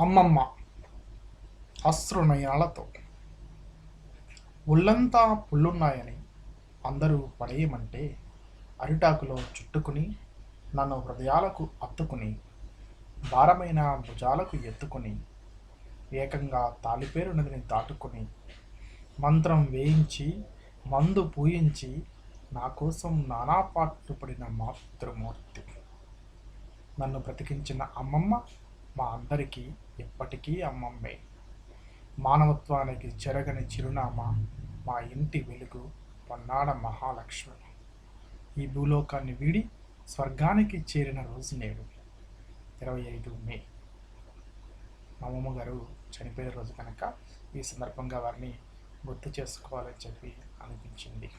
అమ్మమ్మ అశ్రునయనాలతో ఒళ్ళంతా పుళ్ళున్నాయని అందరూ పడేయమంటే అరిటాకులో చుట్టుకుని నన్ను హృదయాలకు అత్తుకుని భారమైన భుజాలకు ఎత్తుకుని ఏకంగా తాలిపేరు నదిని దాటుకుని మంత్రం వేయించి మందు పూయించి నా కోసం నానా పాట్లు పడిన మాతృమూర్తి. నన్ను బ్రతికించిన అమ్మమ్మ మా అందరికీ ఎప్పటికీ అమ్మమ్మే. మానవత్వానికి చెరగని చిరునామా, మా ఇంటి వెలుగు, పన్నాడ మహాలక్ష్మి. ఈ భూలోకాన్ని వీడి స్వర్గానికి చేరిన రోజు నేడు 25 మే. మా అమ్మమ్మ గారు చనిపోయిన రోజు కనుక ఈ సందర్భంగా వారిని గుర్తు చేసుకోవాలని చెప్పి అనిపించింది.